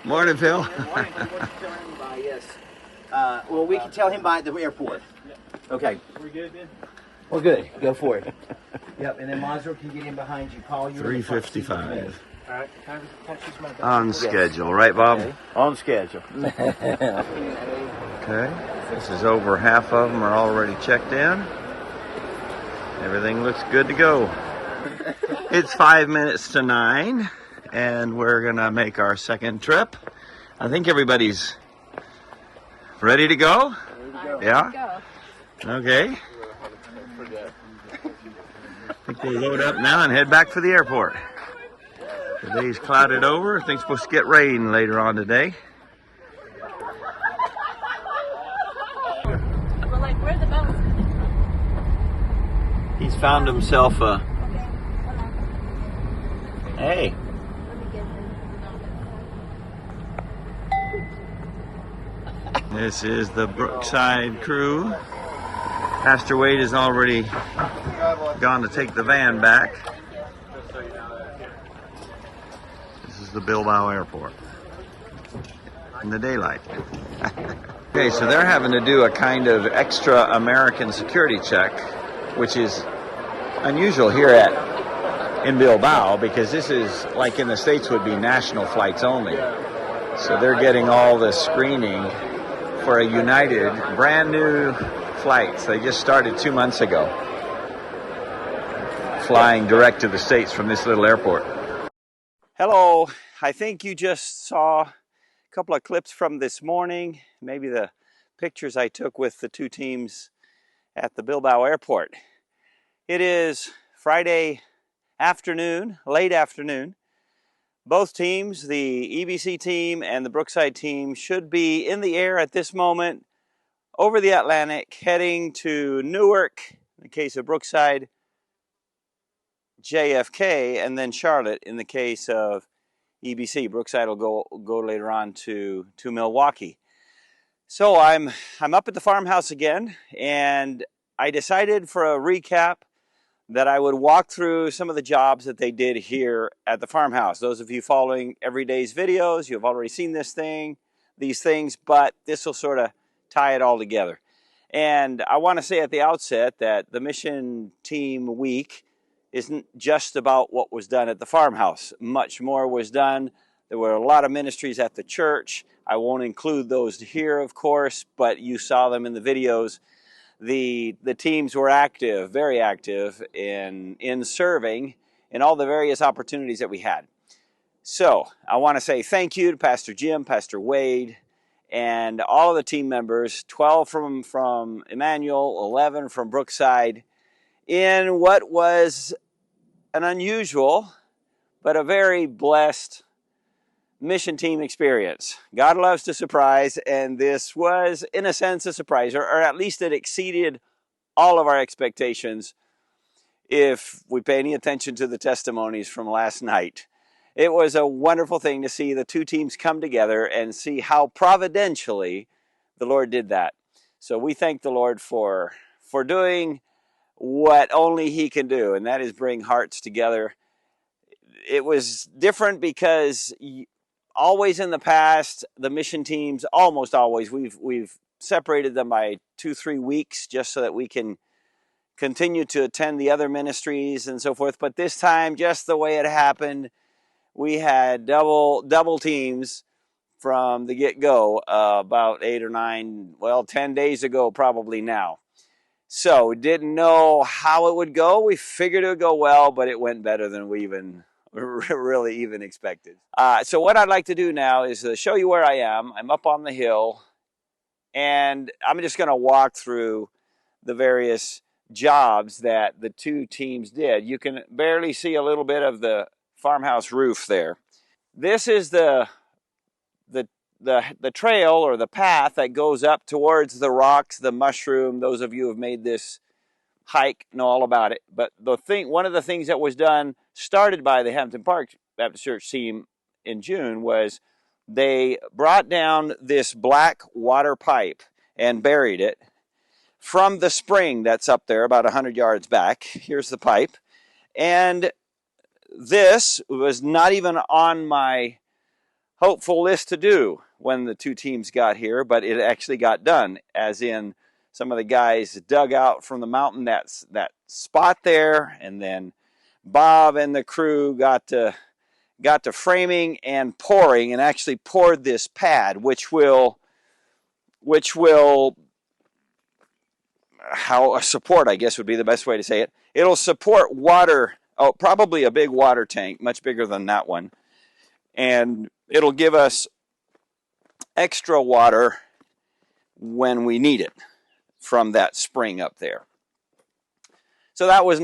Morning, Phil. Good morning. What you tell him by, yes. Well, we can tell him by the airport. Okay. We're good then? Well, good. Go for it. Yep, and then Mazur can get in behiend you. Call you. 3:55. All right. Can I just my On schedule, right, Bob? Okay. On schedule. Okay. This is over half of them are already checked in. Everything looks good to go. It's 5 minutes to 9, and we're gonna make our second trip. I think everybody's ready to go. Yeah. Okay. I think we'll load up now and head back for the airport. The day's clouded over. I think it's supposed to get rain later on today. We're like, where's the boat? He's found himself a... Okay, hold on. Hey. Let me get him. This is the Brookside crew. Pastor Wade has already gone to take the van back. This is the Bilbao airport in the daylight. Okay, so they're having to do a kind of extra American security check, which is unusual here in Bilbao, because this is, like in the States, would be national flights only. So they're getting all the screening for a United brand new flights. They just started 2 months ago, flying direct to the States from this little airport. Hello, I think you just saw a couple of clips from this morning, maybe the pictures I took with the two teams at the Bilbao airport. It is Friday afternoon, late afternoon. Both teams, the EBC team and the Brookside team, should be in the air at this moment over the Atlantic, heading to Newark, in the case of Brookside, JFK, and then Charlotte, in the case of EBC. Brookside will go later on to Milwaukee. So I'm up at the farmhouse again, and I decided for a recap that I would walk through some of the jobs that they did here at the farmhouse. Those of you following every day's videos, you've already seen these things, but this will sort of tie it all together. And I want to say at the outset that the Mission Team Week isn't just about what was done at the farmhouse. Much more was done. There were a lot of ministries at the church. I won't include those here, of course, but you saw them in the videos. The teams were active, very active in serving in all the various opportunities that we had. So I want to say thank you to Pastor Jim, Pastor Wade, and all of the team members, 12 from Emmanuel, 11 from Brookside, in what was an unusual but a very blessed mission team experience. God loves to surprise, and this was, in a sense, a surprise, or at least it exceeded all of our expectations if we pay any attention to the testimonies from last night. It was a wonderful thing to see the two teams come together and see how providentially the Lord did that. So we thank the Lord for doing what only He can do, and that is bring hearts together. It was different because always in the past, the mission teams, almost always, we've separated them by 2-3 weeks just so that we can continue to attend the other ministries and so forth. But this time, just the way it happened, we had double teams from the get-go about 8 or 9, 10 days ago probably now. So we didn't know how it would go. We figured it would go well, but it went better than we really even expected. So what I'd like to do now is to show you where I am. I'm up on the hill, and I'm just going to walk through the various jobs that the two teams did. You can barely see a little bit of the farmhouse roof there. This is the trail or the path that goes up towards the rocks, the mushroom. Those of you who have made this hike know all about it. But one of the things that was done, started by the Hampton Park Baptist Church team in June, was they brought down this black water pipe and buried it from the spring that's up there about 100 yards back. Here's the pipe. And this was not even on my hopeful list to do when the two teams got here, but it actually got done, as in some of the guys dug out from the mountain that spot there, and then Bob and the crew got to framing and pouring, and actually poured this pad, which will support, I guess would be the best way to say it. It'll support water, probably a big water tank, much bigger than that one. And it'll give us extra water when we need it from that spring up there. So that was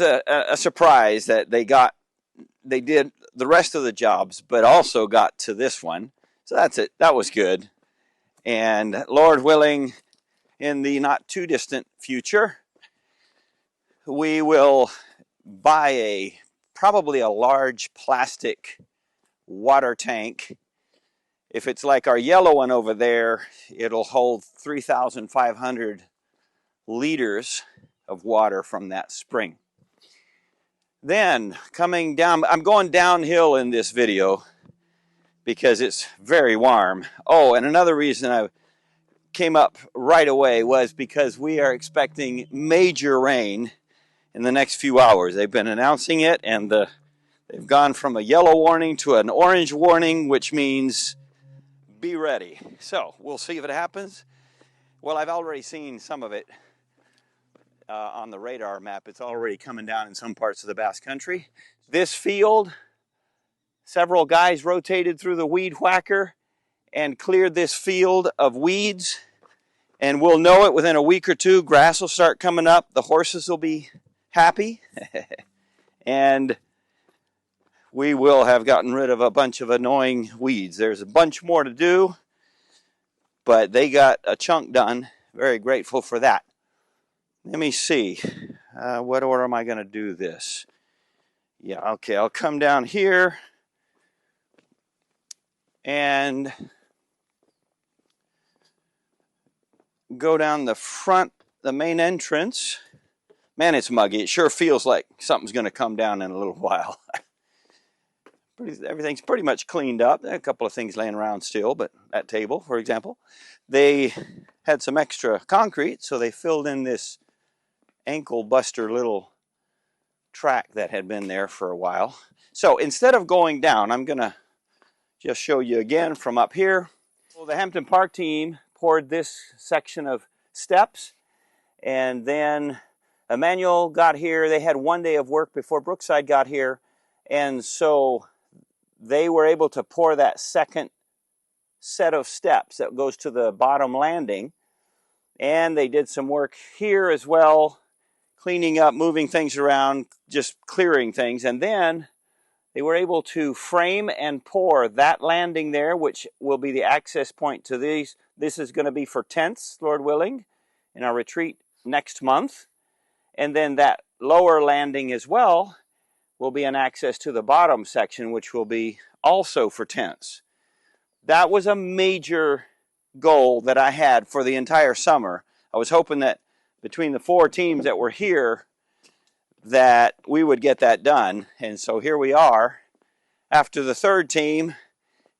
a surprise that they did the rest of the jobs, but also got to this one. So that's it. That was good. And Lord willing, in the not too distant future, we will buy probably a large plastic water tank. If it's like our yellow one over there, it'll hold 3,500 liters of water from that spring. Then coming down, I'm going downhill in this video because it's very warm. Oh, and another reason I came up right away was because we are expecting major rain in the next few hours. They've been announcing it, and they've gone from a yellow warning to an orange warning, which means be ready. So we'll see if it happens. Well, I've already seen some of it on the radar map. It's already coming down in some parts of the Basque Country. This field, several guys rotated through the weed whacker and cleared this field of weeds, and we'll know it within a week or two. Grass will start coming up. The horses will be happy, and we will have gotten rid of a bunch of annoying weeds. There's a bunch more to do, but they got a chunk done. Very grateful for that. Let me see. What order am I going to do this? Yeah, okay, I'll come down here and go down the front, the main entrance. Man, it's muggy. It sure feels like something's going to come down in a little while. Everything's pretty much cleaned up. There are a couple of things laying around still, but that table, for example, they had some extra concrete, so they filled in this ankle buster little track that had been there for a while. So instead of going down, I'm going to just show you again from up here. Well, the Hampton Park team poured this section of steps, and then Emmanuel got here. They had one day of work before Brookside got here, and so they were able to pour that second set of steps that goes to the bottom landing. And they did some work here as well, cleaning up, moving things around, just clearing things. And then they were able to frame and pour that landing there, which will be the access point to these. This is going to be for tents, Lord willing, in our retreat next month. And then that lower landing as well will be an access to the bottom section, which will be also for tents. That was a major goal that I had for the entire summer. I was hoping that between the four teams that were here that we would get that done. And so here we are after the third team.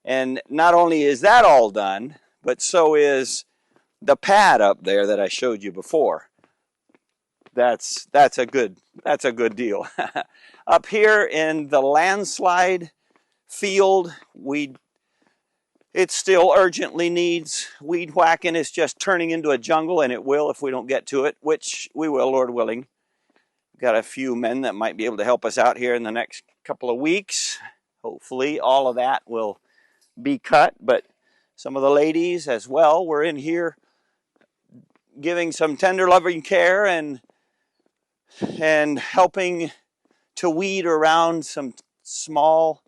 And not only is that all done, but so is the pad up there that I showed you before. That's a good deal. Up here in the landslide field, it still urgently needs weed whacking. It's just turning into a jungle, and it will if we don't get to it, which we will, Lord willing. We've got a few men that might be able to help us out here in the next couple of weeks. Hopefully all of that will be cut, but some of the ladies as well were in here giving some tender loving care and helping to weed around some small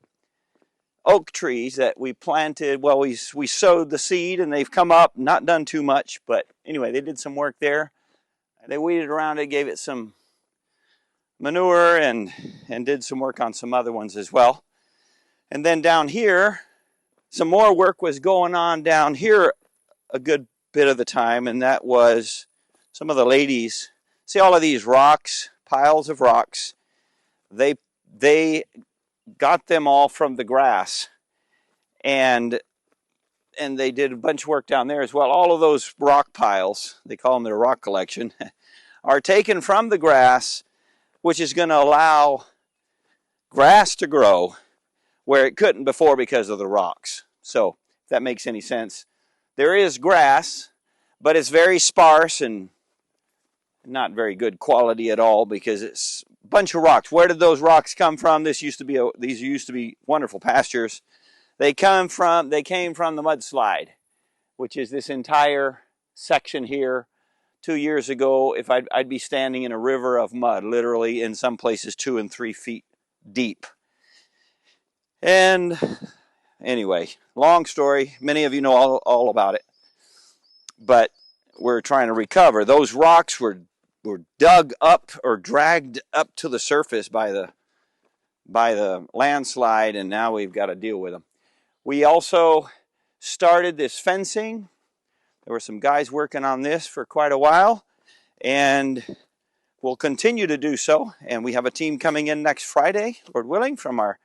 oak trees that we planted. Well, we sowed the seed and they've come up, not done too much, but anyway, they did some work there. They weeded around it, gave it some manure and did some work on some other ones as well. And then down here, some more work was going on down here a good bit of the time, and that was some of the ladies. See all of these rocks, piles of rocks. They got them all from the grass, and they did a bunch of work down there as well. All of those rock piles, they call them their rock collection, are taken from the grass, which is going to allow grass to grow where it couldn't before because of the rocks. So, if that makes any sense. There is grass, but it's very sparse and not very good quality at all because it's a bunch of rocks. Where did those rocks come from? These used to be wonderful pastures. They came from the mudslide, which is this entire section here. 2 years ago, if I'd be standing in a river of mud, literally in some places 2 and 3 feet deep. And anyway, long story. Many of you know all about it. But we're trying to recover. Those rocks were dug up or dragged up to the surface by the landslide, and now we've got to deal with them. We also started this fencing. There were some guys working on this for quite a while, and we'll continue to do so. And we have a team coming in next Friday, Lord willing, from our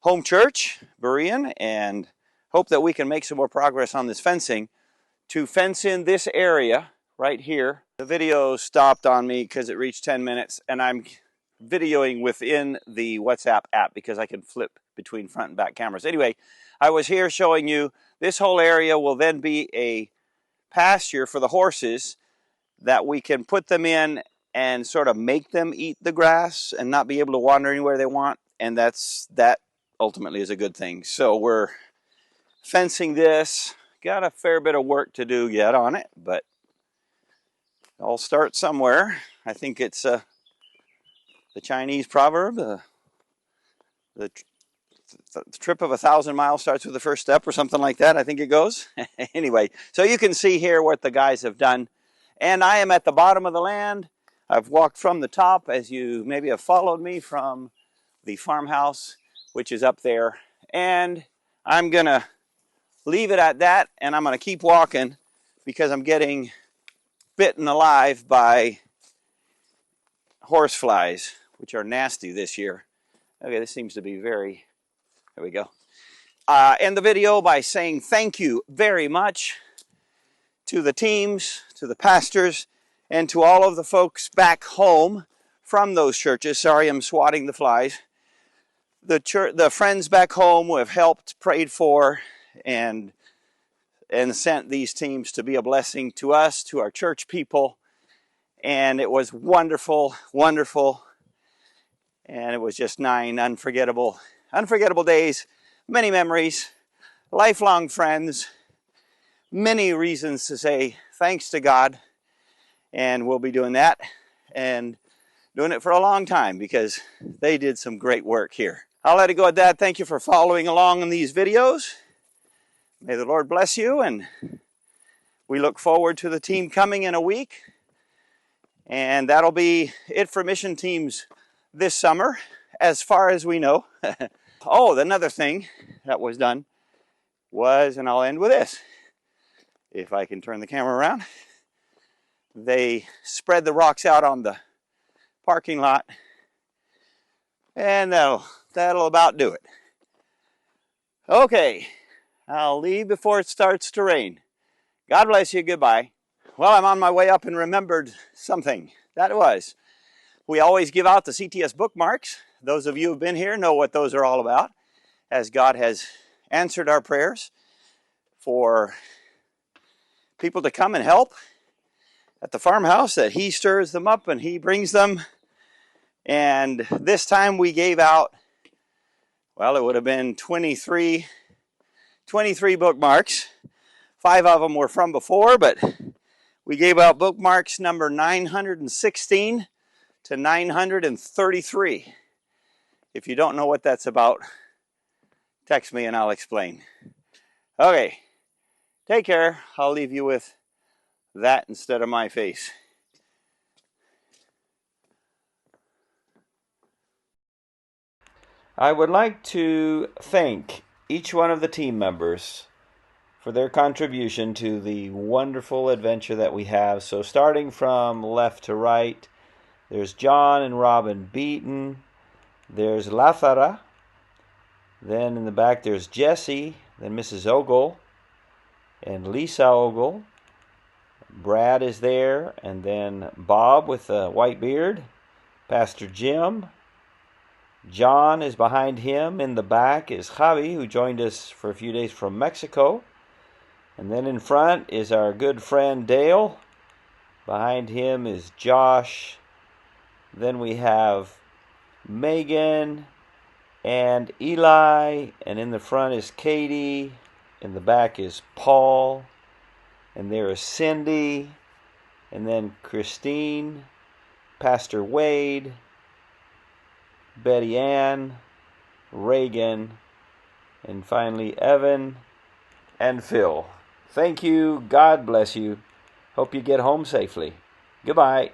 home church, Berean, and hope that we can make some more progress on this fencing to fence in this area right here. The video stopped on me because it reached 10 minutes, and I'm videoing within the WhatsApp app because I can flip between front and back cameras. Anyway, I was here showing you this whole area will then be a pasture for the horses that we can put them in and sort of make them eat the grass and not be able to wander anywhere they want, and that ultimately is a good thing. So we're fencing this. Got a fair bit of work to do yet on it, but I'll start somewhere. I think it's the Chinese proverb, the trip of 1,000 miles starts with the first step, or something like that, I think it goes. Anyway, so you can see here what the guys have done. And I am at the bottom of the land. I've walked from the top, as you maybe have followed me, from the farmhouse, which is up there. And I'm going to leave it at that, and I'm going to keep walking because I'm getting bitten alive by horseflies, which are nasty this year. Okay, this seems to be very... There we go. End the video by saying thank you very much to the teams, to the pastors, and to all of the folks back home from those churches. Sorry, I'm swatting the flies. The friends back home who have helped, prayed for, and sent these teams to be a blessing to us, to our church people. And it was wonderful, wonderful. And it was just 9 unforgettable days, many memories, lifelong friends, many reasons to say thanks to God. And we'll be doing that and doing it for a long time because they did some great work here. I'll let it go at that. Thank you for following along in these videos. May the Lord bless you, and we look forward to the team coming in a week. And that'll be it for mission teams this summer, as far as we know. Oh, another thing that was done was, and I'll end with this, if I can turn the camera around, they spread the rocks out on the parking lot, and that'll about do it. Okay, I'll leave before it starts to rain. God bless you, goodbye. Well, I'm on my way up and remembered something. That was, we always give out the CTS bookmarks. Those of you who have been here know what those are all about, as God has answered our prayers for people to come and help at the farmhouse, that He stirs them up and He brings them. And this time we gave out, well, it would have been 23 bookmarks. 5 of them were from before, but we gave out bookmarks number 916 to 933. If you don't know what that's about, text me and I'll explain. Okay, take care. I'll leave you with that instead of my face. I would like to thank each one of the team members for their contribution to the wonderful adventure that we have. So starting from left to right, there's John and Robin Beaton, there's Lathara, Then in the back there's Jessie, then Mrs. Ogle, and Lisa Ogle. Brad is there, and then Bob with the white beard, Pastor Jim. John is behind him. In the back is Javi, who joined us for a few days from Mexico. And then in front is our good friend Dale. Behind him is Josh. Then we have Megan and Eli. And in the front is Katie. In the back is Paul. And there is Cindy. And then Christine, Pastor Wade, Betty Ann, Reagan, and finally Evan and Phil. Thank you. God bless you. Hope you get home safely. Goodbye.